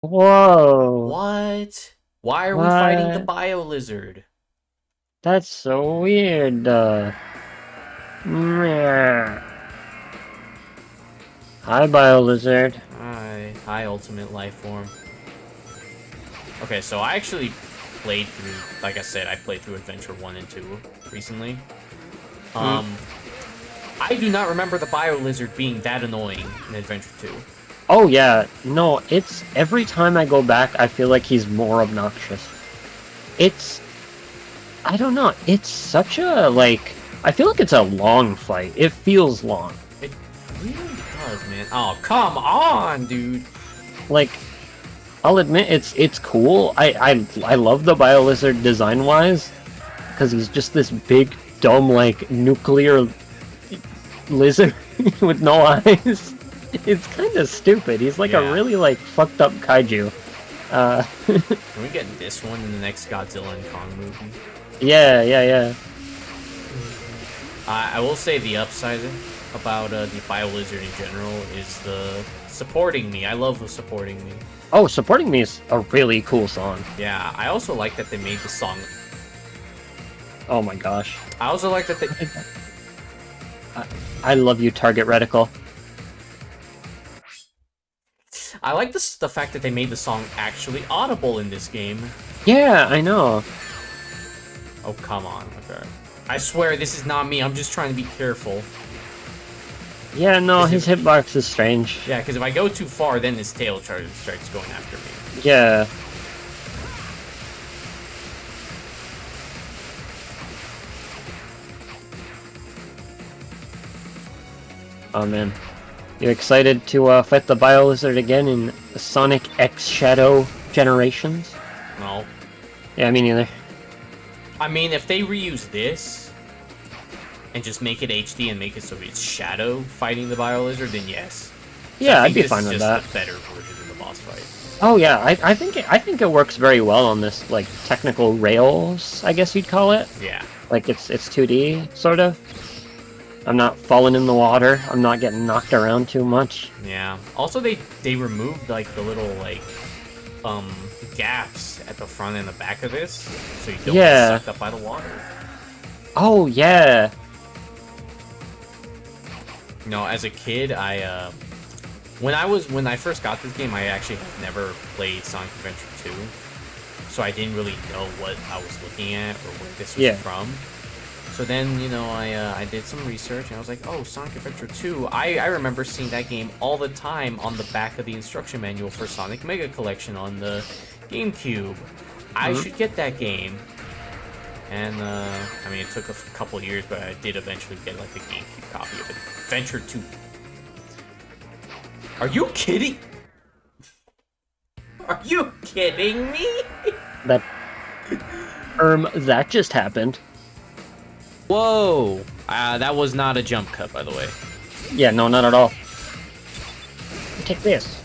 Whoa. What? Why are we fighting the What? bio lizard? That's so weird. Meh. Hi, Bio Lizard. Hi, ultimate life form. Okay, so I actually played through, like I said, I played through Adventure 1 and 2 recently. Mm. Um, I do not remember the bio lizard being that annoying in Adventure 2. Oh yeah, no, it's every time I go back, I feel like he's more obnoxious. It's, I don't know, it's such a, like, I feel like it's a long fight. It feels long. It really does, man. Oh, come on, dude. Like, I'll admit it's cool. I love the Biolizard design-wise, because he's just this big, dumb, like, nuclear lizard with no eyes. It's kind of stupid. He's like a Yeah. really, like, fucked up kaiju. Uh, Can we get this one in the next Godzilla and Kong movie? yeah, yeah, yeah. I will say the upside about the bio lizard in general is the supporting me. I love the supporting me. Oh, Supporting Me is a really cool song. Yeah, I also like that they made the song. Oh my gosh. I also like that they. I, I love you, Target Reticle. I like the fact that they made the song actually audible in this game. Yeah, I know. Oh, come on. Okay. I swear this is not me. I'm just trying to be careful. Yeah, no, Is his it... hitbox is strange. Yeah, because if I go too far, then his tail starts going after me. Yeah. Oh man. You excited to fight the Biolizard again in Sonic X Shadow Generations? No. Yeah, me neither. I mean, if they reuse this and just make it HD and make it so it's Shadow fighting the Bio Lizard, then yes. So I Yeah, I'd think be this fine is with just that. the better version of the boss fight. Oh yeah, I think it works very well on this like technical rails, I guess you'd call it. Yeah. Like it's 2D sort of. I'm not falling in the water. I'm not getting knocked around too much. Yeah. Also, they removed like the little like um gaps at the front and the back of this, so you don't get Yeah. sucked up by the water. Oh yeah. You know, as a kid, when I first got this game, I actually had never played Sonic Adventure 2, so I didn't really know what I was looking at or where this was Yeah. from. So then, you know, I did some research and I was like, oh, Sonic Adventure 2. I remember seeing that game all the time on the back of the instruction manual for Sonic Mega Collection on the GameCube. I should get that game. And, I mean, it took a couple years, but I did eventually get, like, a GameCube copy of it. Adventure 2. Are you kidding? Are you kidding me? That that just happened. Whoa! That was not a jump cut, by the way. Yeah, no, not at all. Take this.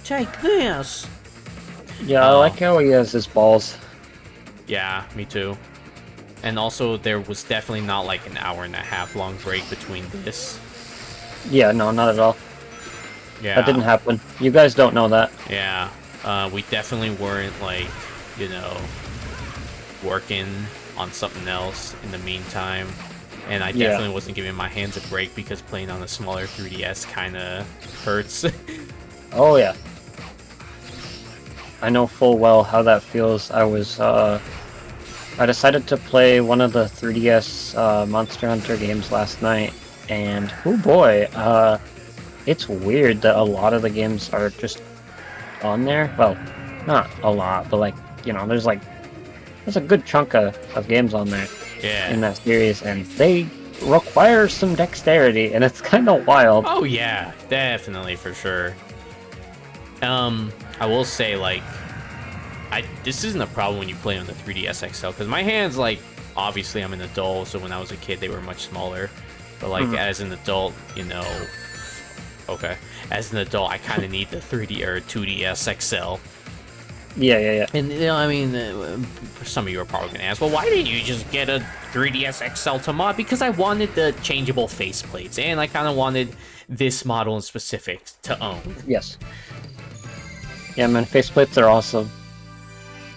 Take this! Yeah, I like how he has his balls. Yeah, me too. And also, there was definitely not like an hour and a half long break between this. Yeah, no, not at all. Yeah. That didn't happen. You guys don't know that. Yeah. We definitely weren't like, you know, working on something else in the meantime. And I definitely wasn't giving my hands a break because playing on a smaller 3DS kind of hurts. Oh yeah. I know full well how that feels. I decided to play one of the 3DS Monster Hunter games last night, and oh boy, it's weird that a lot of the games are just on there. Well, not a lot, but like, you know, there's a good chunk of games on there Yeah. in that series, and they require some dexterity, and it's kind of wild. Oh yeah, definitely for sure. I will say like, this isn't a problem when you play on the 3DS XL because my hands like obviously I'm an adult, so when I was a kid they were much smaller, but like as an adult, you know, okay, as an adult I kind of need the 3D or 2DS XL. Yeah, yeah, yeah. And you know, I mean, some of you are probably gonna ask, well, why didn't you just get a 3DS XL to mod? Because I wanted the changeable faceplates, and I kind of wanted this model in specific to own. Yes. Yeah, man, faceplates are awesome.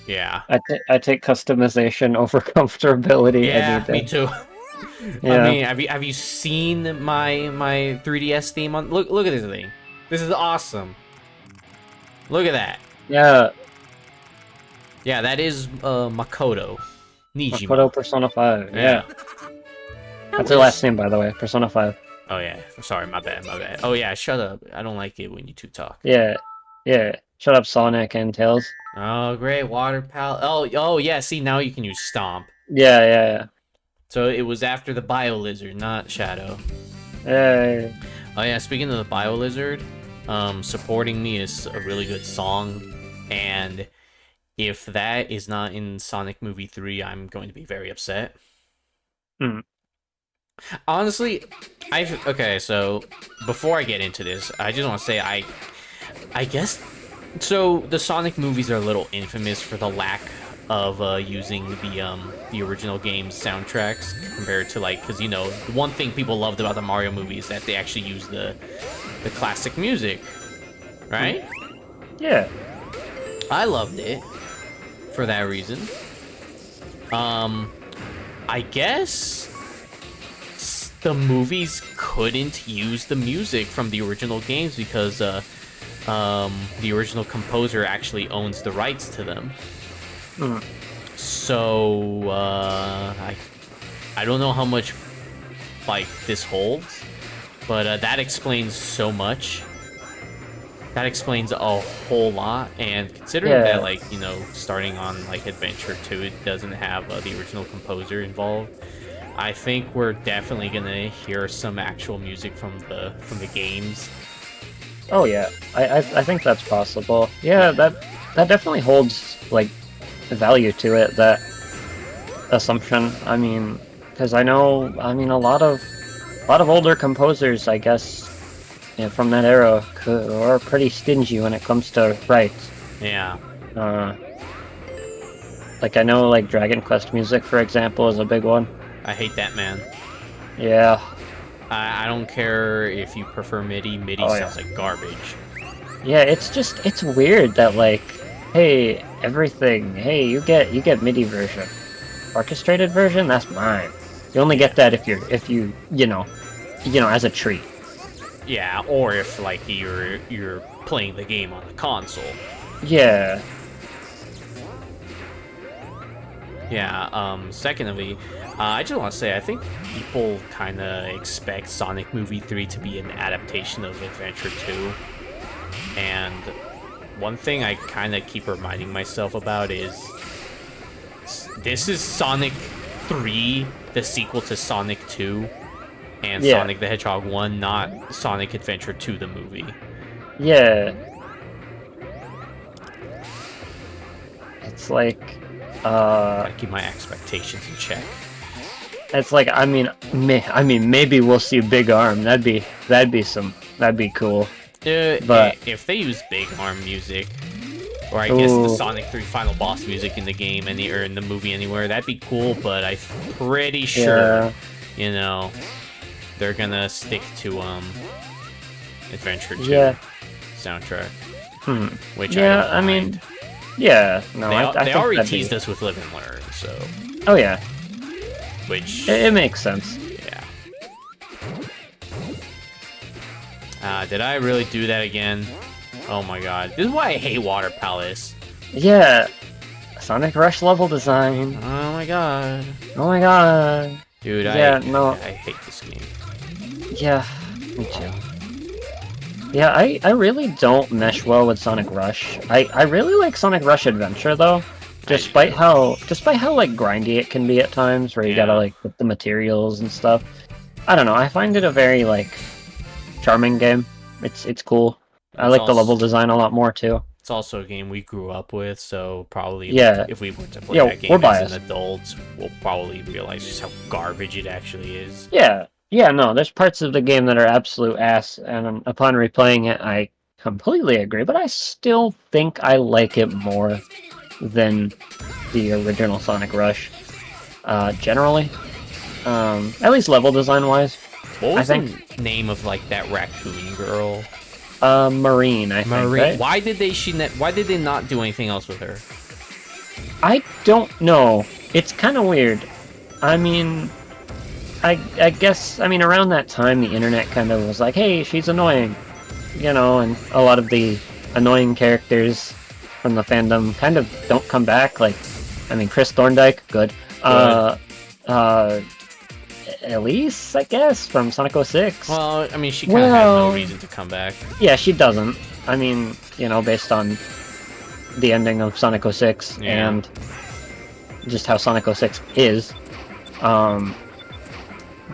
Yeah. I take customization over comfortability any Yeah, me day. too. I Yeah, mean, have you seen my 3DS theme on? Look at this thing. This is awesome. Look at that. yeah. Yeah, that is Makoto Makoto Nijima. Persona 5. Yeah. Yeah, that's her last name, by the way. Persona 5. Oh yeah. Sorry, my bad, my bad. Oh yeah, shut up. I don't like it when you two talk. Yeah, yeah. Shut up, Sonic and Tails. Oh great, water palette. Oh yeah. See, now you can use Stomp. Yeah, yeah, So it was after the Bio Lizard, not Shadow. yeah. Oh yeah, speaking of the Bio Lizard, Supporting Me is a really good song, and if that is not in Sonic Movie 3, I'm going to be very upset. Hmm. Honestly, okay, so before I get into this, I just want to say I guess so the Sonic movies are a little infamous for the lack of using the original game's soundtracks compared to like because the one thing people loved about the Mario movie is that they actually use the classic music, right? Yeah. I loved it for that reason. I guess the movies couldn't use the music from the original games because the original composer actually owns the rights to them. Hmm. So I don't know how much like this holds, but that explains so much. That explains a whole lot, and considering Yeah. that, like, starting on, like, Adventure 2, it doesn't have the original composer involved, I think we're definitely gonna hear some actual music from the games. Oh yeah. I think that's possible. Yeah, that definitely holds like value to it. That assumption. I mean, because I mean, a lot of older composers, I guess, from that era are pretty stingy when it comes to rights. Yeah. Uh, like I know, like Dragon Quest music, for example, is a big one. I hate that, man. Yeah. I don't care if you prefer MIDI. MIDI Oh sounds yeah. like garbage. Yeah, it's weird that like, hey, everything, hey, you get MIDI version, orchestrated version, that's mine. You only get that if you as a treat. Yeah, or if, like, you're playing the game on a console. Yeah. Yeah, secondly, I just want to say, I think people kind of expect Sonic Movie 3 to be an adaptation of Adventure 2. And one thing I kind of keep reminding myself about is this is Sonic 3, the sequel to Sonic 2, and Yeah. Sonic the Hedgehog 1, not Sonic Adventure 2, the movie. Yeah. It's like, Gotta keep my expectations in check. it's like, I mean, maybe we'll see Big Arm. That'd be cool. But If they use Big Arm music, or I guess the Ooh. Sonic 3 final boss music in the game or in the movie anywhere, that'd be cool, but I'm pretty sure, Yeah. they're gonna stick to Adventure 2 Yeah. soundtrack, Hmm. which Yeah, I don't I mean, mind. yeah. No, They, I they think already that'd be- teased us with Live and Learn, so, Oh yeah, which, it makes sense. yeah. Did I really do that again? Oh my god. This is why I hate Water Palace. Yeah. Sonic Rush level design. Oh my god. Oh my god. Dude, Yeah, no. I hate this game. Yeah, me too. Yeah, I really don't mesh well with Sonic Rush. I really like Sonic Rush Adventure though. Despite how like grindy it can be at times, where you gotta Yeah. like put the materials and stuff. I don't know. I find it a very like charming game. It's cool. I It's like the also- level design a lot more too. It's also a game we grew up with, so probably Yeah. if we were to play Yeah, that game we're as biased. an adult, we'll probably realize just how garbage it actually is. Yeah, yeah. No, there's parts of the game that are absolute ass, and upon replaying it, I completely agree. But I still think I like it more than the original Sonic Rush. Generally, at least level design wise. What was I the name of like that raccoon girl? Marine, I think, Marie. right? Why did they not do anything else with her? I don't know. It's kind of weird. I mean, I guess, I mean, around that time, the internet kind of was like, hey, she's annoying, you know, and a lot of the annoying characters from the fandom kind of don't come back. Like, I mean, Chris Thorndike, good. Uh, Elise, I guess, from Sonic 06. Well, I mean, she kind of has no reason to come back. Yeah, she doesn't. I mean, you know, based on the ending of Sonic 06 and just how Sonic 06 is.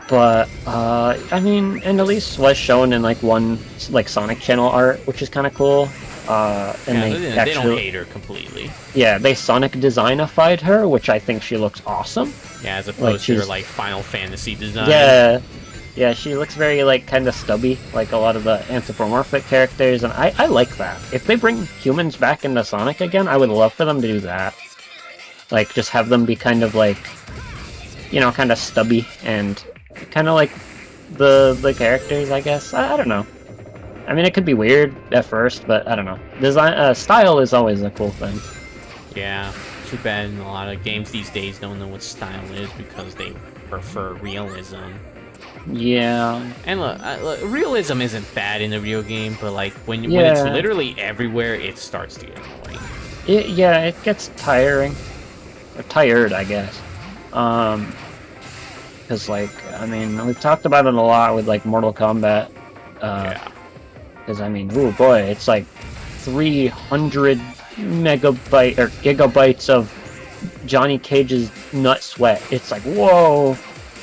But, I mean, and Elise was shown in, like, one, like, Sonic Channel art, which is kind of cool. And they don't hate her completely. Yeah, they Sonic designified her, which I think she looks awesome. Yeah, as opposed to her, like, Final Fantasy design. Yeah, yeah, she looks very, like, kind of stubby, like a lot of the anthropomorphic characters, and I like that. If they bring humans back into Sonic again, I would love for them to do that. Like, just have them be kind of, like, you know, kind of stubby, and kind of like the characters, I guess. I don't know. I mean, it could be weird at first, but I don't know. Design style is always a cool thing. Yeah, too bad a lot of games these days don't know what style is because they prefer realism. Yeah. And look, realism isn't bad in a real game, but like when it's literally everywhere, it starts to get annoying. It gets tiring. Or tired, I guess. Because, like, I mean, we've talked about it a lot with, like, Mortal Kombat. Because, I mean, oh boy, it's like 300 megabyte or gigabytes of Johnny Cage's nut sweat. It's like, whoa,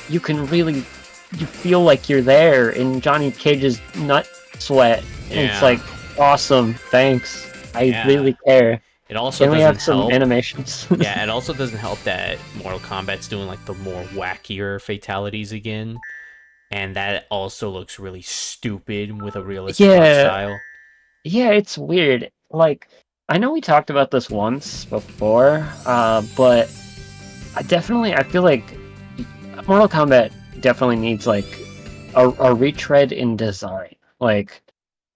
you feel like you're there in Johnny Cage's nut sweat. Yeah. It's like, awesome, thanks. I really care. It also doesn't have some animations. Yeah, it also doesn't help that Mortal Kombat's doing like the more wackier fatalities again. And that also looks really stupid with a realistic art style. Yeah, it's weird. Like, I know we talked about this once before, but I feel like Mortal Kombat definitely needs, like, a retread in design. Like,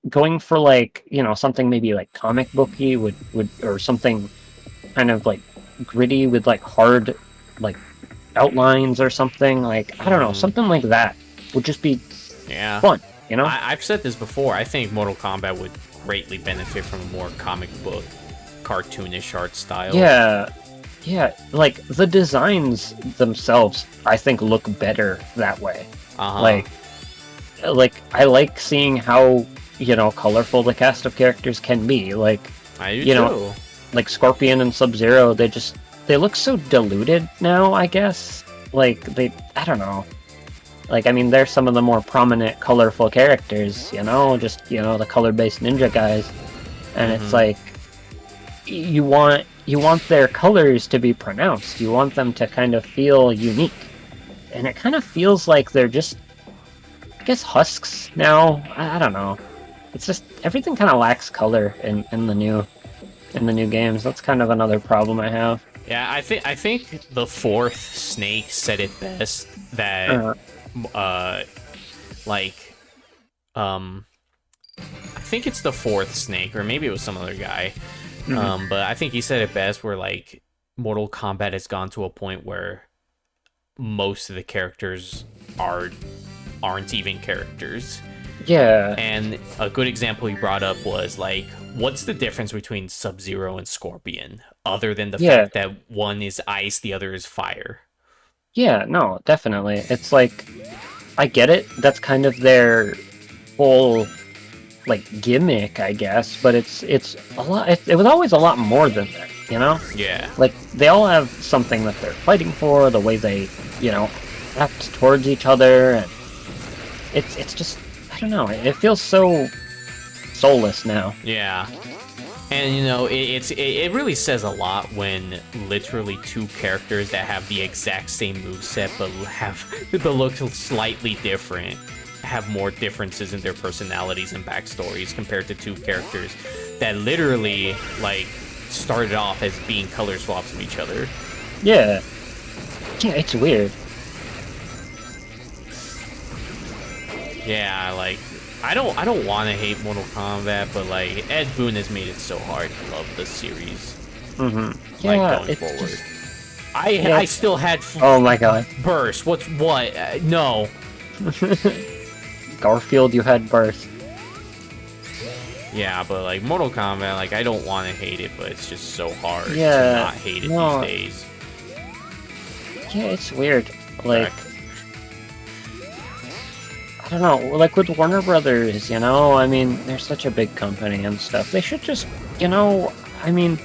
going for, like, you know, something maybe, like, comic booky would or something kind of, like, gritty with, like, hard, like, outlines or something. Like, I don't know, something like that would just be fun, you know? I've said this before. I think Mortal Kombat would greatly benefit from a more comic book, cartoonish art style. Yeah, like, the designs themselves, I think, look better that way. Like, I like seeing how, you know, colorful the cast of characters can be. Like, I do you know, like Scorpion and Sub-Zero, they look so diluted now, I guess. Like, I don't know. Like, I mean, they're some of the more prominent, colorful characters, you know? Just, you know, the color-based ninja guys. And it's like, you want their colors to be pronounced. You want them to kind of feel unique. And it kind of feels like they're just, I guess, husks now. I don't know. It's just, everything kind of lacks color in the new games. That's kind of another problem I have. Yeah, I think the fourth Snake said it best, that I think it's the fourth Snake, or maybe it was some other guy. But I think he said it best, where, like, Mortal Kombat has gone to a point where most of the characters aren't even characters. Yeah. And a good example he brought up was, like, what's the difference between Sub-Zero and Scorpion, other than the fact that one is ice, the other is fire? Yeah, no, definitely. It's like, I get it. That's kind of their whole, like, gimmick, I guess. But it's a lot. It was always a lot more than that, you know? Yeah. Like, they all have something that they're fighting for. The way they, you know, act towards each other, and it's just, I don't know. It feels so soulless now. Yeah. And, you know, it really says a lot when literally two characters that have the exact same moveset but look slightly different have more differences in their personalities and backstories compared to two characters that literally, like, started off as being color swaps of each other. Yeah. Yeah, it's weird. Yeah, like, I don't want to hate Mortal Kombat, but like Ed Boon has made it so hard to love the series. Yeah, Like going it's forward. just... I still had Oh my god. Burst. What? No. Garfield, you had Birth. Yeah, but like Mortal Kombat, like I don't want to hate it, but it's just so hard to Yeah, not hate it no. these days. Yeah, it's weird. Like, Correct. I don't know, like with Warner Brothers, you know, I mean, they're such a big company and stuff. They should just, you know, I mean,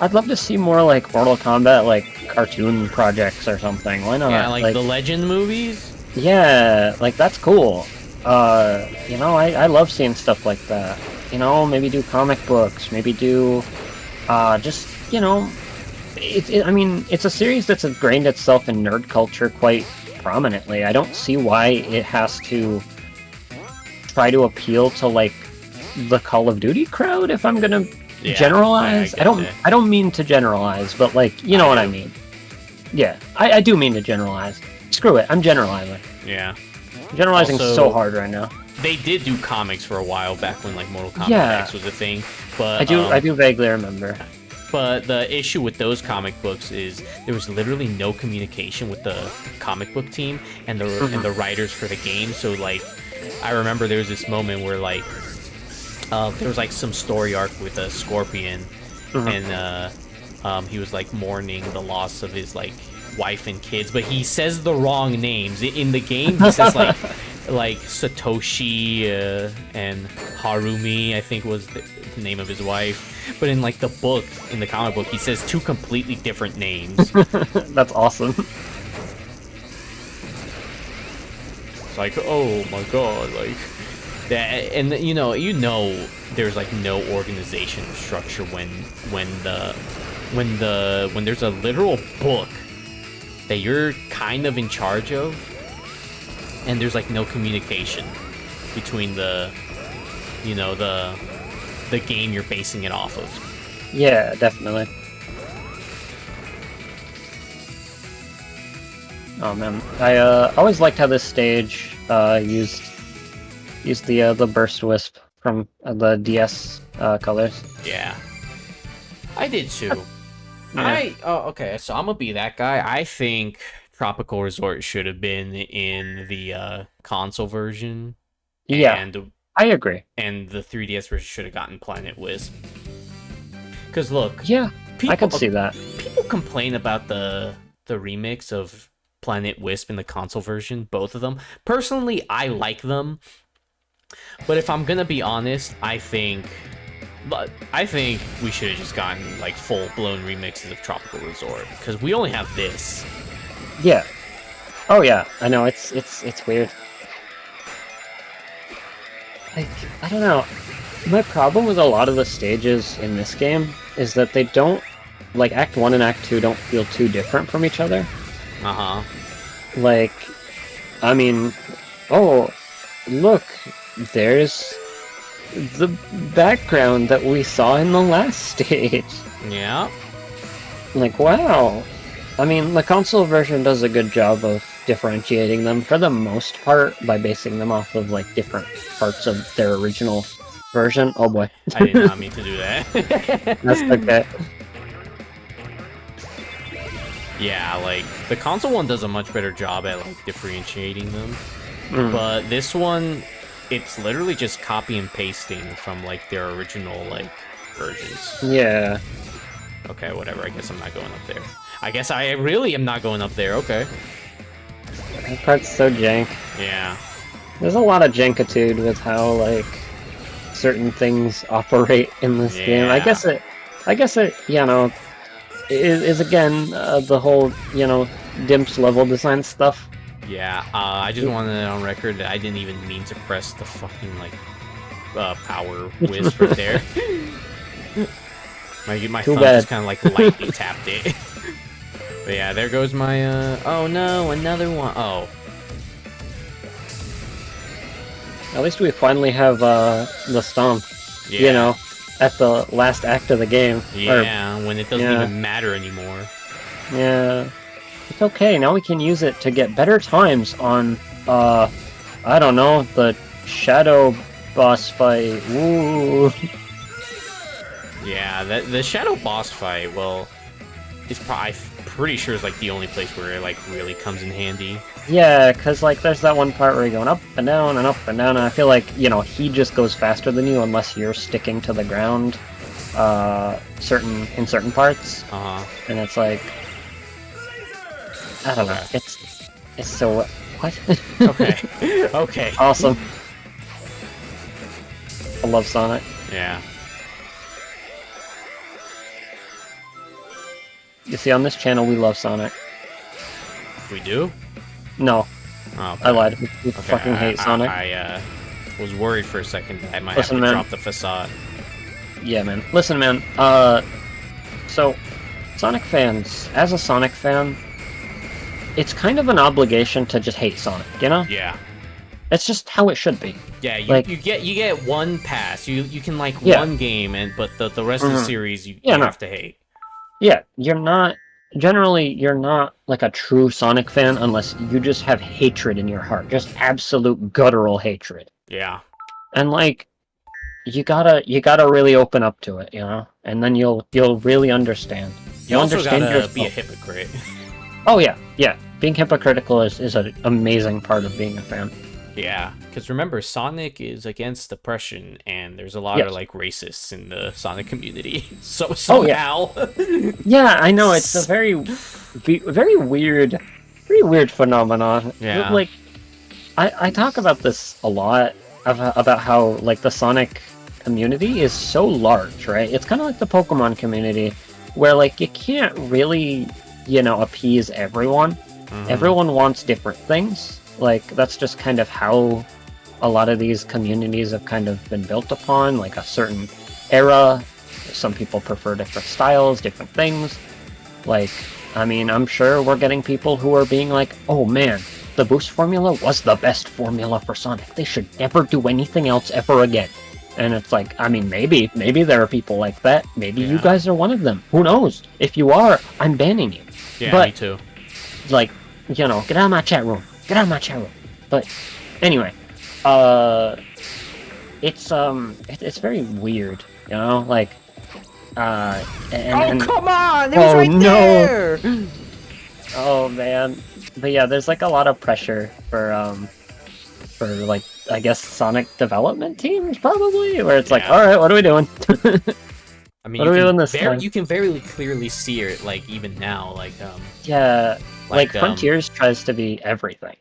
I'd love to see more like Mortal Kombat, like cartoon projects or something. Why not? Yeah, like the Legend movies. Yeah, like that's cool. You know, I love seeing stuff like that. You know, maybe do comic books, maybe do, just, you know, I mean, it's a series that's ingrained itself in nerd culture quite prominently. I don't see why it has to try to appeal to, like, the Call of Duty crowd, if I'm gonna generalize. I don't mean to generalize, but, like, you know what I mean. Yeah, I do mean to generalize. Screw it, I'm generalizing. Yeah. Generalizing Also, so hard right now. They did do comics for a while back when like Mortal Kombat Yeah. X was a thing, but I do vaguely remember. But the issue with those comic books is there was literally no communication with the comic book team and the writers for the game. So like, I remember there was this moment where like there was like some story arc with a Scorpion, and he was like mourning the loss of his like wife and kids, but he says the wrong names in the game. He says like Satoshi and Harumi, I think was the name of his wife, but in like the book, in the comic book, he says two completely different names. That's awesome. It's like, oh my god, like that, and you know there's like no organization structure when there's a literal book that you're kind of in charge of, and there's like no communication between the game you're basing it off of. Yeah, definitely. Oh man, I always liked how this stage used the burst wisp from the DS colors. Yeah, I did too. Yeah. Okay, so I'm gonna be that guy. I think Tropical Resort should have been in the console version. Yeah, and I agree. And the 3DS version should have gotten Planet Wisp. Because look, yeah, I could see that. People complain about the remix of Planet Wisp in the console version, both of them. Personally, I like them. But if I'm gonna be honest, I think we should have just gotten like full-blown remixes of Tropical Resort, because we only have this. Yeah. Oh yeah, I know, it's weird. Like, I don't know. My problem with a lot of the stages in this game is that they don't, like, Act 1 and Act 2 don't feel too different from each other. Uh-huh. Like, I mean, oh, look, there's the background that we saw in the last stage. Yeah. Like, wow. I mean, the console version does a good job of differentiating them for the most part by basing them off of, like, different parts of their original version. Oh boy. I did not mean to do that. That's okay. Yeah, like, the console one does a much better job at, like, differentiating them. But this one, it's literally just copy and pasting from, like, their original, like, versions. Yeah. Okay, whatever. I guess I'm not going up there. I guess I really am not going up there. Okay. That part's so jank. Yeah. There's a lot of jankitude with how, like, certain things operate in this game. I guess it, you know, is again, the whole, you know, Dimps level design stuff. Yeah, I just wanted it on record that I didn't even mean to press the fucking, like, power whiz right there. My thumb just kind of, like, lightly tapped it. But yeah, there goes my, oh no, another one. Oh. At least we finally have, the stomp, Yeah. you know, at the last act of the game. Yeah, when it doesn't even matter anymore. Yeah. It's okay, now we can use it to get better times on, I don't know, the Shadow boss fight. Woo. Yeah, the shadow boss fight, well, it's probably, I'm pretty sure it's like the only place where it like really comes in handy. Yeah, because like there's that one part where you're going up and down and up and down, and I feel like, you know, he just goes faster than you unless you're sticking to the ground in certain parts. And it's like, I don't know. It's so what? Okay. Okay. Awesome. I love Sonic. Yeah. You see, on this channel, we love Sonic. We do? No. Oh, okay. I lied. We fucking hate Sonic. I was worried for a second that I might Listen, have to man. drop the facade. Yeah, man. Listen, man. So, Sonic fans, as a Sonic fan, it's kind of an obligation to just hate Sonic, you know? Yeah. It's just how it should be. Yeah, like, you get one pass. You can like yeah. one game, but the rest of the series you Yeah, no. have to hate. Yeah, you're not like a true Sonic fan unless you just have hatred in your heart, just absolute guttural hatred. Yeah. And like, you gotta really open up to it, you know, and then you'll really understand. You also understand gotta yourself. be a hypocrite. Oh yeah, yeah. Being hypocritical is an amazing part of being a fan. Yeah, because remember, Sonic is against oppression, and there's a lot of like racists in the Sonic community. So somehow, yeah, I know it's a very weird phenomenon. Yeah, like I talk about this a lot about how like the Sonic community is so large, right? It's kind of like the Pokemon community, where like you can't really, you know, appease everyone. Everyone wants different things. Like, that's just kind of how a lot of these communities have kind of been built upon, like a certain era. Some people prefer different styles, different things. Like, I mean, I'm sure we're getting people who are being like, oh man, the boost formula was the best formula for Sonic. They should never do anything else ever again. And it's like, I mean, maybe there are people like that. Maybe you guys are one of them. Who knows? If you are, I'm banning you. Yeah, but, me too. Like, you know, get out of my chat room. Get out of my chat room. But anyway, it's very weird, you know, like, and come on! It was right there! Oh man, but yeah, there's like a lot of pressure for like, I guess Sonic development teams probably, where it's like, all right, what are we doing? I mean, what are we doing this time? You can very clearly see it, like even now, like yeah, like Frontiers tries to be everything.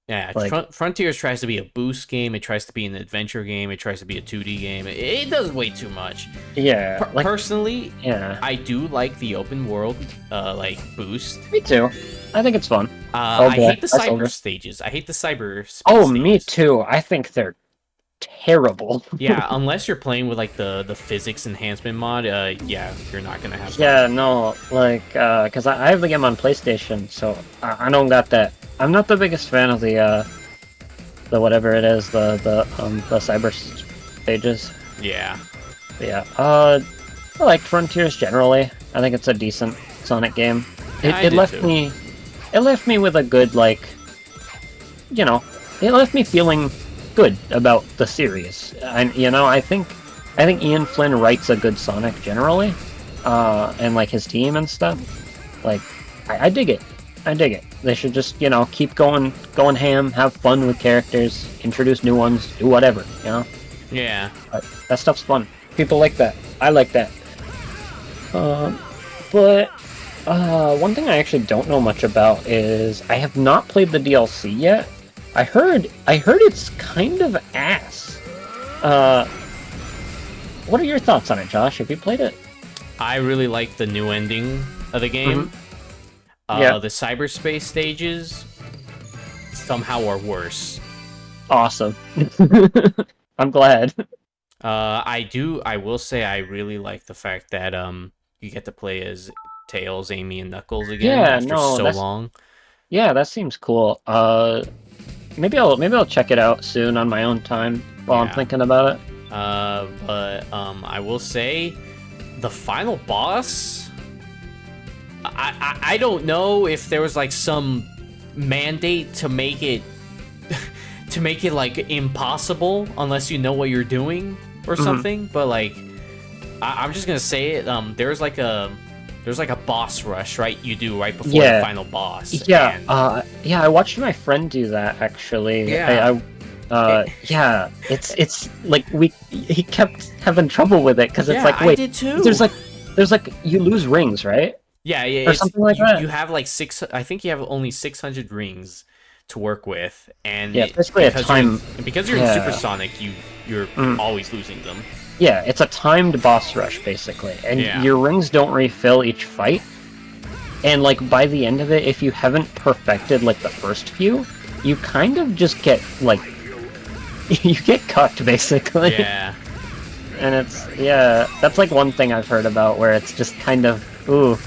Yeah, like, Frontiers tries to be a boost game, it tries to be an adventure game, it tries to be a 2D game. It does way too much. Yeah. Personally, yeah, I do like the open world, like, boost. Me too. I think it's fun. I hate the cyber stages. I hate the cyber space stages. Me too. I think they're terrible. Yeah, unless you're playing with, like, the physics enhancement mod, yeah, you're not gonna have fun. Yeah, no, like, because I have the game on PlayStation, so I don't got that. I'm not the biggest fan of the whatever it is, the cyber stages. Yeah. But yeah, I like Frontiers generally. I think it's a decent Sonic game. It left me with a good, like, you know, it left me feeling good about the series. And, you know, I think Ian Flynn writes a good Sonic generally, and like his team and stuff. Like, I dig it. I dig it. They should just, you know, keep going ham, have fun with characters, introduce new ones, do whatever, you know? Yeah. But that stuff's fun. People like that. I like that. But one thing I actually don't know much about is I have not played the DLC yet. I heard it's kind of ass. What are your thoughts on it, Josh? Have you played it? I really like the new ending of the game. The cyberspace stages somehow are worse. Awesome. I'm glad. I will say I really like the fact that you get to play as Tails, Amy, and Knuckles again after so long. Yeah, that seems cool. Maybe I'll check it out soon on my own time while I'm thinking about it. But I will say the final boss, I don't know if there was like some mandate to make it to make it like impossible unless you know what you're doing or something. But like, I'm just gonna say it. There's like a boss rush, right? You do right before the final boss. Yeah, and... yeah. I watched my friend do that actually. Yeah. Yeah. It's like he kept having trouble with it because it's like, I wait, did too. there's like you lose rings, right? Yeah, or something like that. You have like I think you have only 600 rings to work with, and basically a time. Because you're in Supersonic, you're always losing them. Yeah, it's a timed boss rush basically, and your rings don't refill each fight. And like by the end of it, if you haven't perfected like the first few, you kind of just get like you get cucked basically. Yeah. And that's like one thing I've heard about where it's just kind of ooh,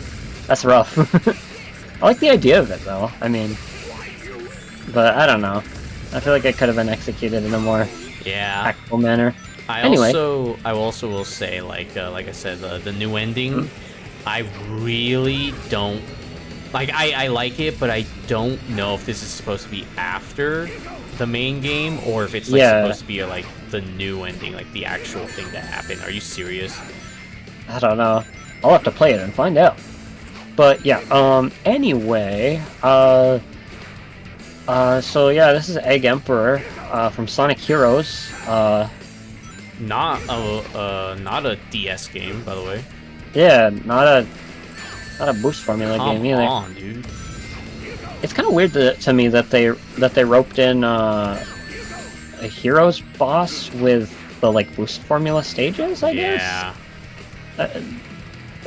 that's rough. I like the idea of it though. I mean, but I don't know. I feel like it could have been executed in a more tactful manner. I also will say, like I said, the new ending, I really don't like. I like it, but I don't know if this is supposed to be after the main game or if it's like supposed to be like the new ending, like the actual thing that happened. Are you serious? I don't know. I'll have to play it and find out. But yeah, anyway, so yeah, this is Egg Emperor, from Sonic Heroes, not a DS game, by the way. Yeah, not a boost formula game either. Come on, dude. It's kind of weird to me that they roped in, a Heroes boss with the, like, boost formula stages, I guess?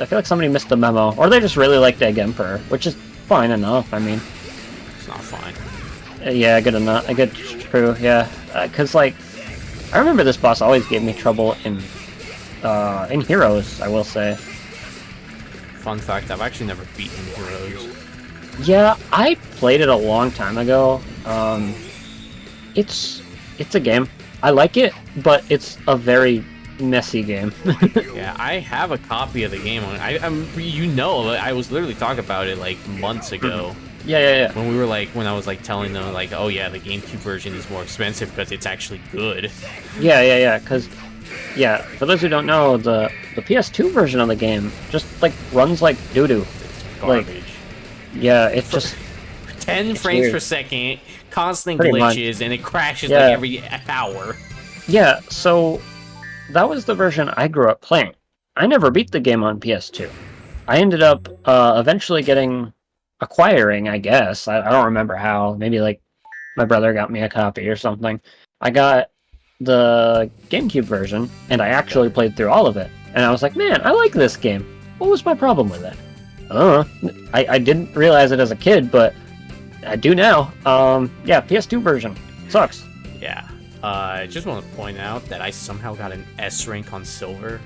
I feel like somebody missed the memo, or they just really liked Egg Emperor, which is fine enough, I mean. It's not fine. Yeah, good enough. Good, true, yeah. Because, like, I remember this boss always gave me trouble in Heroes, I will say. Fun fact, I've actually never beaten Heroes. Yeah, I played it a long time ago. It's a game. I like it, but it's a very messy game. Yeah, I have a copy of the game. I was literally talking about it like months ago. Yeah. When I was like telling them like, oh yeah, the GameCube version is more expensive because it's actually good. Yeah. Because for those who don't know, the PS2 version of the game just like runs like doo doo. Garbage. Like, yeah, it's just 10 frames weird. per second, constant Pretty glitches, and it crashes like every hour. Yeah, so that was the version I grew up playing. I never beat the game on PS2. I ended up eventually acquiring, I guess. I don't remember how. Maybe like my brother got me a copy or something. I got the GameCube version, and I actually played through all of it. And I was like, man, I like this game. What was my problem with it? I don't know. I didn't realize it as a kid, but I do now. Yeah, PS2 version. Sucks. Yeah. I just want to point out that I somehow got an S rank on Silver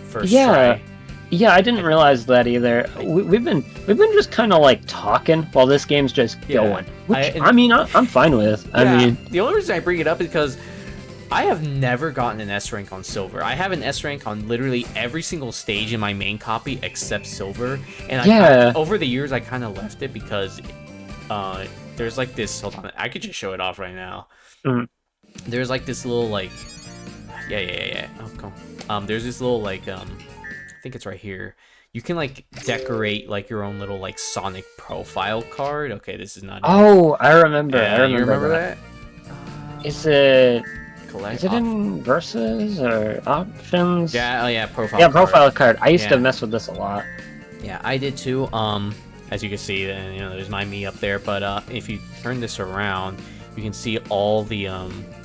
first try. Yeah, I didn't realize that either. We've been just kind of like talking while this game's just going. Which, I'm fine with. Yeah, I mean, the only reason I bring it up is because I have never gotten an S rank on Silver. I have an S rank on literally every single stage in my main copy except Silver. And over the years, I kind of left it because there's like this. Hold on, I could just show it off right now. There's like this little like, yeah. Oh, come. There's this little like I think it's right here. You can like decorate like your own little like Sonic profile card. Okay, this is not. Oh, I remember. You remember that? Is it? Collect Is it in Versus or Options? Yeah, profile. Yeah, profile card. I used to mess with this a lot. Yeah, I did too. As you can see, there's my me up there. But if you turn this around, you can see all the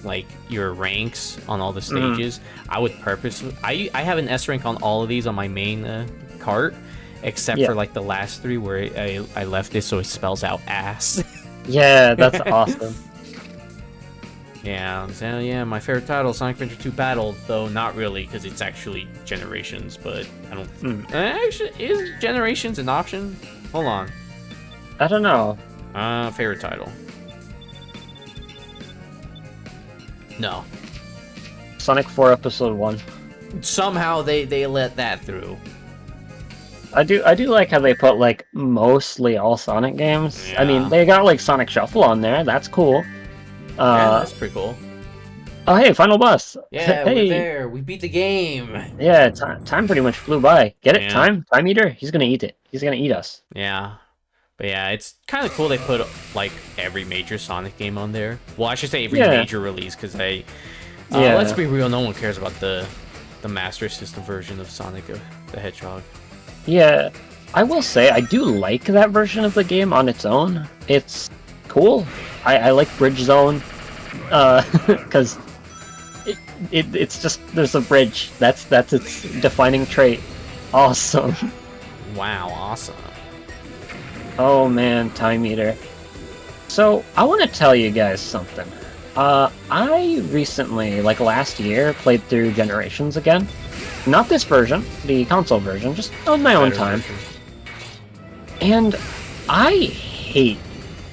like your ranks on all the stages. I would purposely. I have an S rank on all of these on my main cart, except for like the last three where I left it so it spells out ass. Yeah, that's awesome. Yeah, so yeah, my favorite title, Sonic Adventure 2 Battle, though not really, because it's actually Generations, but I don't... Actually, is Generations an option? Hold on. I don't know. Favorite title. No. Sonic 4 Episode 1. Somehow they let that through. I do like how they put, like, mostly all Sonic games. Yeah. I mean, they got, like, Sonic Shuffle on there, that's cool. Yeah, Uh, that's pretty cool. oh, hey, final boss. Yeah, we're Hey, there. We beat the game. yeah, time pretty much flew by. Get it? Yeah, Time eater? He's gonna eat it. He's gonna eat us. yeah. But yeah, it's kind of cool they put like every major Sonic game on there. Well, I should say every Yeah, major release because let's yeah, be real, no one cares about the Master System version of Sonic the Hedgehog. yeah. I will say I do like that version of the game on its own. It's cool. I like Bridge Zone, because it's just there's a bridge. That's its defining trait. Awesome. Wow, awesome. Oh man, Time Eater. So I want to tell you guys something. I recently, like last year, played through Generations again. Not this version, the console version, just on my own Better time. version. And I hate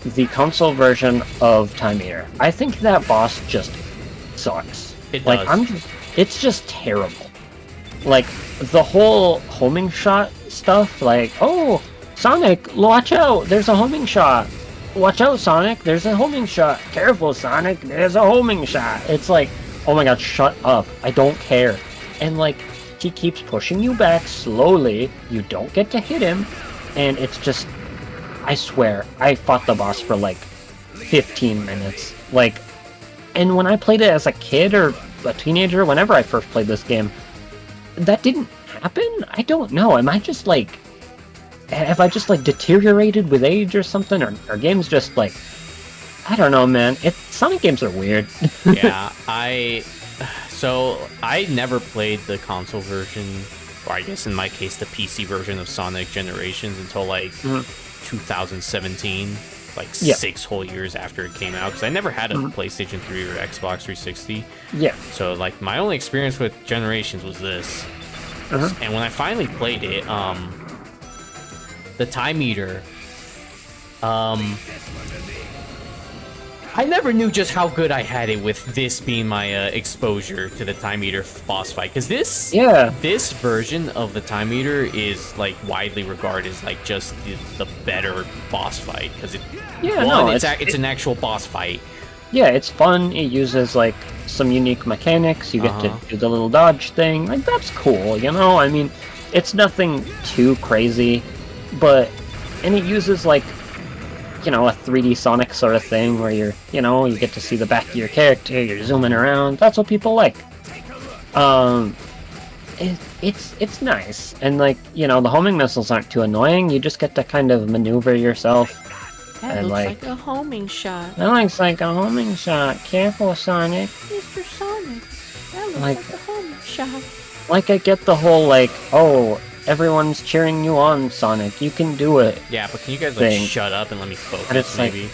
the console version of Time Eater. I think that boss just sucks. It Like does. it's just terrible. Like the whole homing shot stuff, like, oh, Sonic, watch out, there's a homing shot. Watch out, Sonic, there's a homing shot. Careful, Sonic, there's a homing shot. It's like, oh my god, shut up. I don't care. And like, he keeps pushing you back slowly. You don't get to hit him. And it's just, I swear, I fought the boss for like 15 minutes. Like, and when I played it as a kid or a teenager, whenever I first played this game, that didn't happen? I don't know. Am I just like, have I just like deteriorated with age or something? Or games just like, I don't know, man. Sonic games are weird. Yeah, so I never played the console version, or I guess in my case the PC version of Sonic Generations until like 2017, like Yeah. 6 whole years after it came out, because I never had a PlayStation 3 or Xbox 360. Yeah. So like my only experience with Generations was this. And when I finally played it, the Time Eater, I never knew just how good I had it with this being my exposure to the Time Eater boss fight. Because this version of the Time Eater is like widely regarded as like just the better boss fight. Because it's an actual boss fight. Yeah, it's fun. It uses like some unique mechanics. You get to do the little dodge thing. Like, that's cool, you know? I mean, it's nothing too crazy, and it uses like, you know, a 3D Sonic sort of thing where you get to see the back of your character, you're zooming around. That's what people like. It's nice. And like, you know, the homing missiles aren't too annoying. You just get to kind of maneuver yourself. That And, looks like, like a homing shot. That looks like a homing shot. Careful, Sonic. Mr. Sonic, that looks Like- like a homing shot. Like, I get the whole, like, oh, everyone's cheering you on, Sonic. You can do it. Yeah, but can you guys like Thing. shut up and let me focus? But it's like- maybe.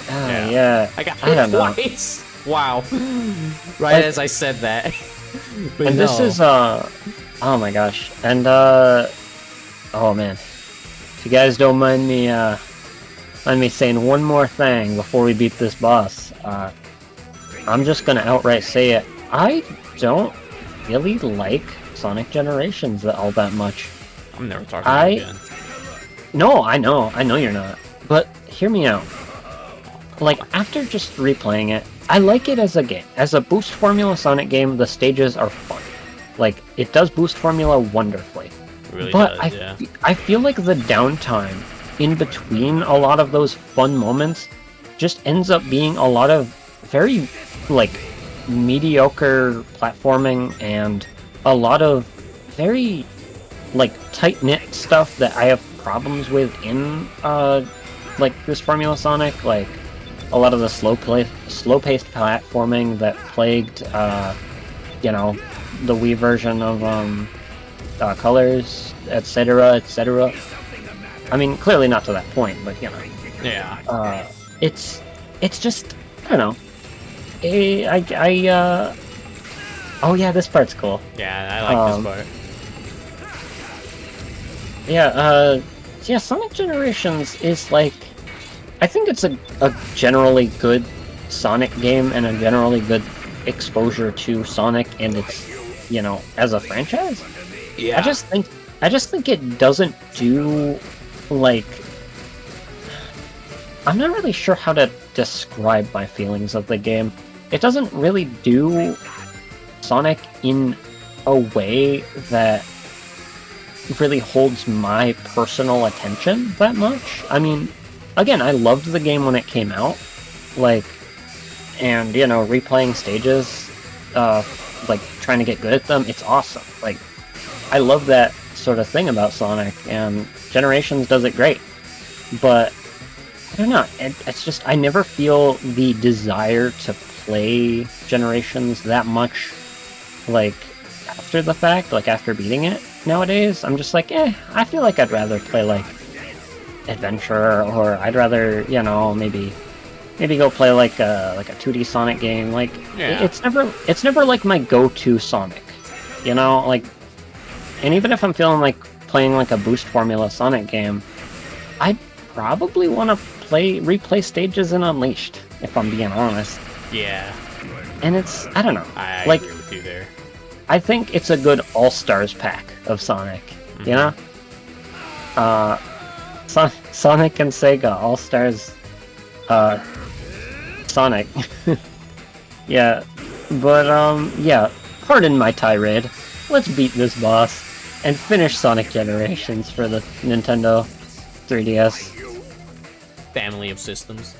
Yeah. I got I hit don't know. twice. Wow. Right Like- as I said that. But And this no. is, oh my gosh. And, oh man. If you guys don't mind me saying one more thing before we beat this boss, I'm just gonna outright say it. I don't really like Sonic Generations all that much. I'm never talking about it again. No, I know you're not. But hear me out. Like, after just replaying it, I like it as a game. As a boost formula Sonic game, the stages are fun. Like, it does boost formula wonderfully. It really But does, yeah. I feel like the downtime in between a lot of those fun moments just ends up being a lot of very, like, mediocre platforming and a lot of very, like, tight-knit stuff that I have problems with in, like, this Formula Sonic. Like, a lot of the slow-paced platforming that plagued, you know, the Wii version of, Colors, etc., etc. I mean, clearly not to that point, but, you know. Yeah. It's just, I don't know. Oh yeah, this part's cool. Yeah, I like this part. Yeah, Sonic Generations is like, I think it's a generally good Sonic game and a generally good exposure to Sonic and its, you know, as a franchise. Yeah. I just think it doesn't do, like, I'm not really sure how to describe my feelings of the game. It doesn't really do Sonic in a way that really holds my personal attention that much. I mean, again, I loved the game when it came out, like, and, you know, replaying stages, like, trying to get good at them, it's awesome. Like, I love that sort of thing about Sonic, and Generations does it great. But, I don't know, it's just, I never feel the desire to play Generations that much, like, after the fact, like, after beating it nowadays. I'm just like, I feel like I'd rather play, like, Adventure, or I'd rather, you know, maybe go play like a 2D Sonic game. Like, Yeah. it's never like my go-to Sonic, you know, like, and even if I'm feeling like playing like a boost formula Sonic game, I'd probably want to replay stages in Unleashed, if I'm being honest. Yeah. And it's, I don't know, I like, agree with you there. I think it's a good All-Stars pack of Sonic, you know? Sonic and Sega All-Stars, Sonic. Yeah, but, yeah, pardon my tirade. Let's beat this boss and finish Sonic Generations for the Nintendo 3DS Family of systems.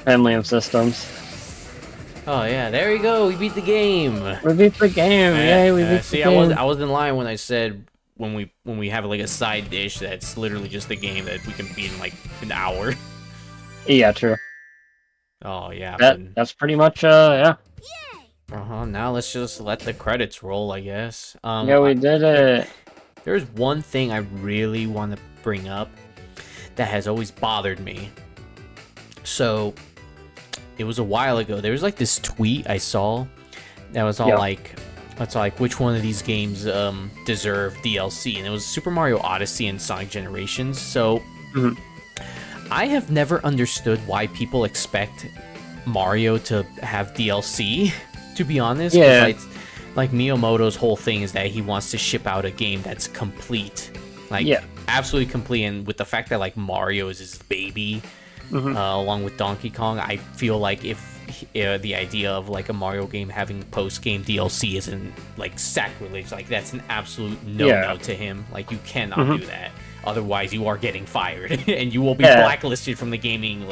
family of systems. Oh yeah, there you go. We beat the game. We beat the game, yay, we beat See, the game. I wasn't lying when I said when we have like a side dish that's literally just a game that we can beat in like an hour. Yeah, true. Oh yeah. That's pretty much, yeah. Now let's just let the credits roll, I guess. Yeah, we did it. There's one thing I really want to bring up that has always bothered me. So, it was a while ago. There was like this tweet I saw that was all like, which one of these games deserve DLC, and it was Super Mario Odyssey and Sonic Generations. So, I have never understood why people expect Mario to have DLC. To be honest, 'cause, like Miyamoto's whole thing is that he wants to ship out a game that's complete, like absolutely complete. And with the fact that like Mario is his baby, along with Donkey Kong, I feel like if the idea of like a Mario game having post-game DLC isn't like sacrilege, like that's an absolute no-no to him. Like you cannot do that, otherwise you are getting fired and you will be blacklisted from the gaming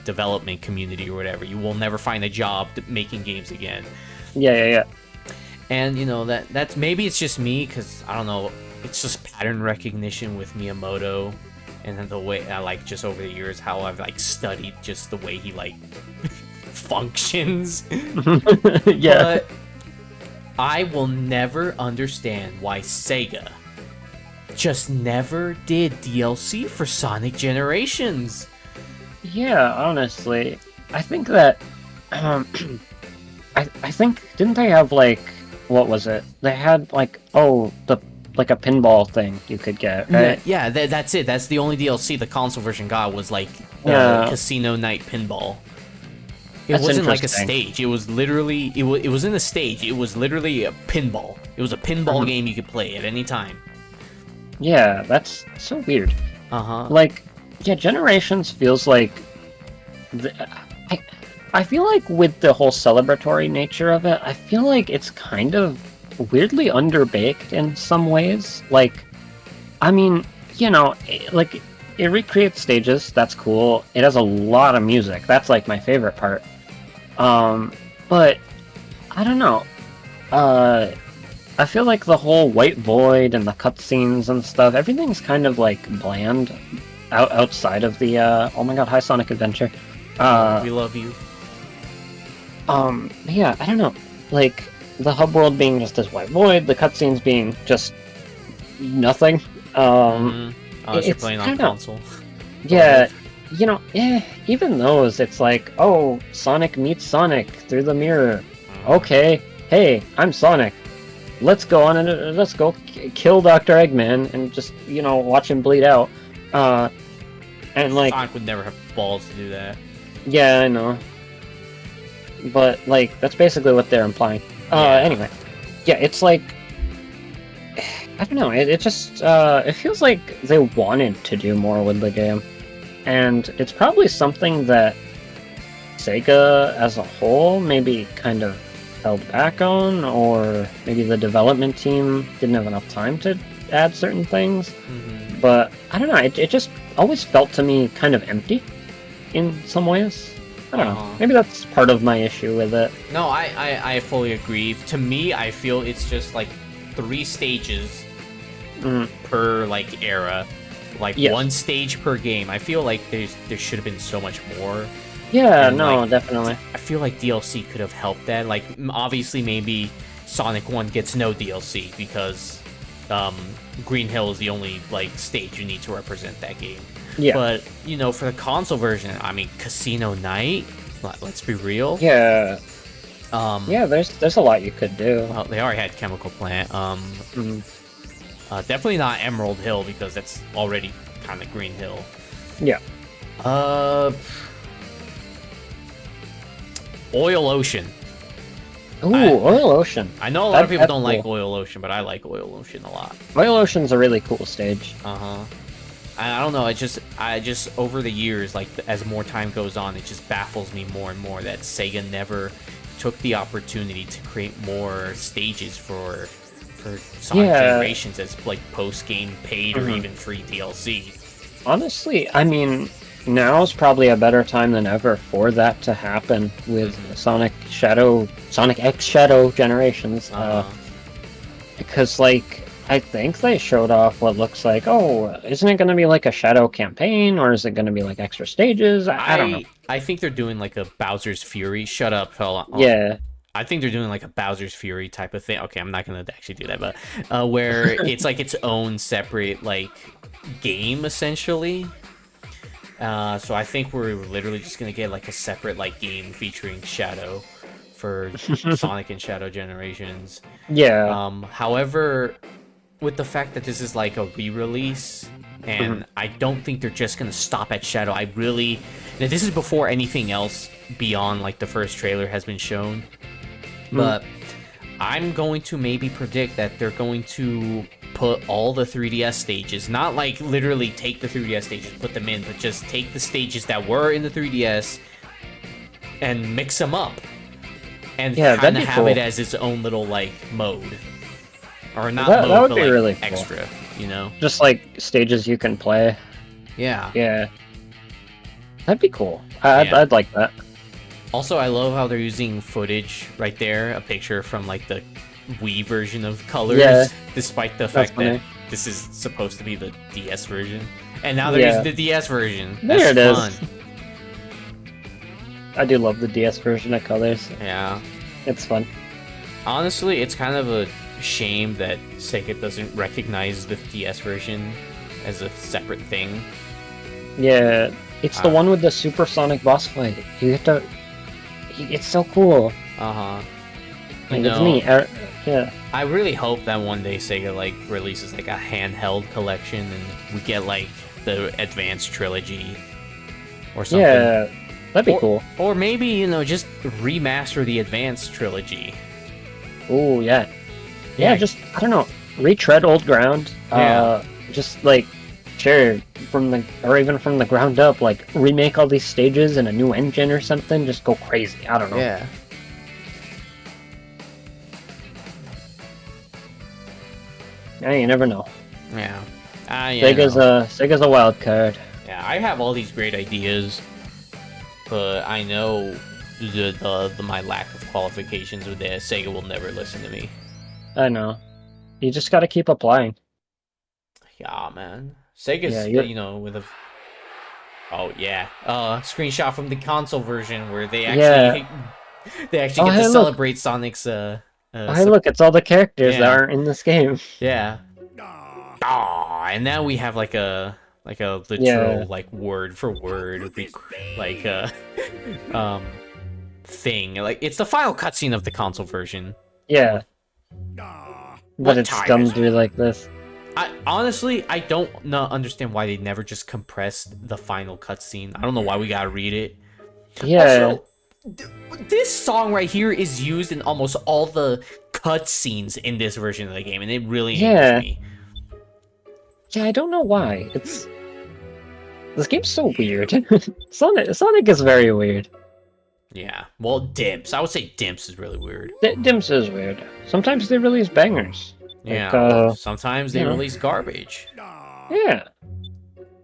development community or whatever. You will never find a job making games again. Yeah. And you know that's maybe it's just me, because I don't know, it's just pattern recognition with Miyamoto, and then the way I like just over the years how I've like studied just the way he like functions. Yeah. But I will never understand why Sega just never did DLC for Sonic Generations. Yeah, honestly, I think that, I think, didn't they have, like, what was it? They had, like, like a pinball thing you could get, right? Yeah, that's it. That's the only DLC the console version got, was, like, Casino Night Pinball. It wasn't like a stage. It was literally, it wasn't a stage. It was literally a pinball. It was a pinball game you could play at any time. Yeah, that's so weird. Like, yeah, Generations feels like... I feel like with the whole celebratory nature of it, I feel like it's kind of weirdly underbaked in some ways. Like, I mean, you know, like, it recreates stages, that's cool. It has a lot of music, that's like my favorite part. But, I don't know. I feel like the whole white void and the cutscenes and stuff, everything's kind of like bland outside of the oh my god, hi Sonic Adventure. We love you. Yeah, I don't know. Like, the hub world being just this white void, the cutscenes being just nothing. Unless you're playing on console. Yeah, you know, even those, it's like, oh, Sonic meets Sonic through the mirror. Okay, hey, I'm Sonic. Let's go on and let's go kill Dr. Eggman and just, you know, watch him bleed out. And like, Sonic would never have balls to do that. Yeah, I know. But like, that's basically what they're implying. Anyway, yeah, it's like, I don't know. It just it feels like they wanted to do more with the game, and it's probably something that Sega as a whole maybe kind of held back on, or maybe the development team didn't have enough time to add certain things. Hmm. But I don't know. It just always felt to me kind of empty in some ways. I don't know. Maybe that's part of my issue with it. No, I fully agree. To me, I feel it's just like 3 stages Mm, per like era, like yes. 1 stage per game. I feel like there should have been so much more. Yeah, And, no, like, definitely. I feel like DLC could have helped that. Like, obviously, maybe Sonic 1 gets no DLC because Green Hill is the only like stage you need to represent that game. Yeah. But you know, for the console version, I mean, Casino Night. Let's be real. Yeah. Um, Yeah, there's a lot you could do. well, they already had Chemical Plant. Mm, Definitely not Emerald Hill because that's already kind of Green Hill. yeah. Uh, Oil Ocean. Ooh, Oil Ocean. I know a lot of people That's don't like cool. Oil Ocean, but I like Oil Ocean a lot. Oil Ocean's a really cool stage. Uh-huh. I don't know, I just over the years, like as more time goes on, it just baffles me more and more that Sega never took the opportunity to create more stages for Sonic Yeah. Generations as like post-game paid or Mhm. even free DLC. Honestly, I mean, now's probably a better time than ever for that to happen with Sonic X Shadow Generations. Uh-huh. Because, like, I think they showed off what looks like, oh, isn't it going to be like a Shadow campaign, or is it going to be like extra stages? I don't know. I think they're doing like a Bowser's Fury. Shut up. Hold on. Yeah. I think they're doing like a Bowser's Fury type of thing. Okay, I'm not gonna actually do that, but where it's like its own separate like game essentially. So I think we're literally just gonna get like a separate like game featuring Shadow for Sonic and Shadow Generations. Yeah. However, with the fact that this is like a re-release, and I don't think they're just gonna stop at Shadow. Now, this is before anything else beyond like the first trailer has been shown. But I'm going to maybe predict that they're going to put all the 3DS stages, not like literally take the 3DS stages, put them in, but just take the stages that were in the 3DS and mix them up. And Yeah, kind that'd of be have cool. it as its own little like mode. Or not That mode, would but be like really cool. extra, you know? Just like stages you can play. Yeah. Yeah. That'd be cool. I'd, Yeah. I'd like that. Also, I love how they're using footage right there, a picture from like the Wii version of Colors, Yeah. despite the That's fact that funny. this is supposed to be the DS version. And now they're Yeah. using the DS version. There That's it is. fun. I do love the DS version of Colors. Yeah. It's fun. Honestly, it's kind of a shame that Sega doesn't recognize the DS version as a separate thing. Yeah, it's the one with the supersonic boss fight. You get to... It's so cool. Uh-huh. Like, it's neat. Yeah. I really hope that one day Sega like releases like a handheld collection and we get like the Advanced Trilogy or something. Yeah, that'd be cool. Or maybe, you know, just remaster the Advanced Trilogy. Ooh, yeah. Yeah. Yeah, just, I don't know, retread old ground. Yeah. Just, like, sure, or even from the ground up, like, remake all these stages in a new engine or something, just go crazy. I don't know. Yeah. Yeah, you never know. Yeah. Sega's a wild card. Yeah, I have all these great ideas, but I know my lack of qualifications with this, Sega will never listen to me. I know. You just gotta keep applying. Yeah, man. Sega's, Yeah, you know, with a... Oh, yeah. Screenshot from the console version where they Yeah. they actually get hey, to look. celebrate Sonic's, Hey, look, it's all the characters that Yeah. aren't in this game. Yeah. Aw, and now we have like a literal Yeah. like word for word like thing. Like it's the final cutscene of the console version. Yeah. What But it's time done is it? through like this. I don't understand why they never just compressed the final cutscene. I don't know why we gotta read it. Yeah. Also, this song right here is used in almost all the cutscenes in this version of the game, and it really Yeah. angers me. Yeah, I don't know why. This game's so weird. Sonic is very weird. Yeah. Well, Dimps. I would say Dimps is really weird. Dimps is weird. Sometimes they release bangers. Yeah. Like, well, sometimes they you know. release garbage, Yeah.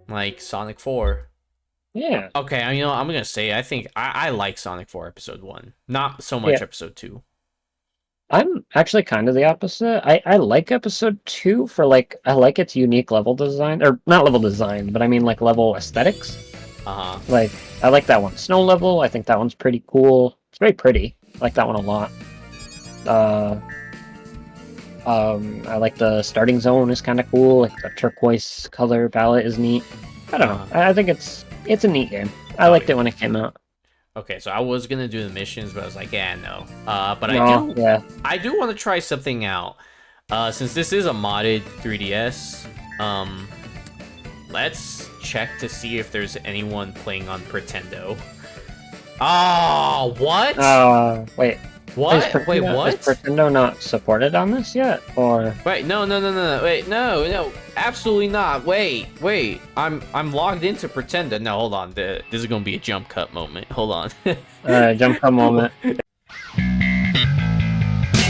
like Sonic 4. Yeah. Okay, I'm gonna say I think I like Sonic 4 Episode 1, not so much Yeah. Episode 2. I'm actually kind of the opposite. I like episode 2 for like I like its unique level design, or not level design, but I mean like level aesthetics. Like I like that one. Snow level, I think that one's pretty cool. It's very pretty. I like that one a lot. I like the starting zone is kind of cool. Like the turquoise color palette is neat. I don't know. I think it's a neat game. I liked it when it came out. Okay, so I was gonna do the missions, but I was like, yeah, no. But No, yeah. I do want to try something out. Since this is a modded 3DS, let's check to see if there's anyone playing on Pretendo. Oh, what? Wait. What? Wait, what? Is Pretendo not supported on this yet? Or Wait, no. Wait, no. Absolutely not. Wait. I'm logged into Pretendo. No, hold on. This is gonna be a jump cut moment. Hold on. jump cut moment.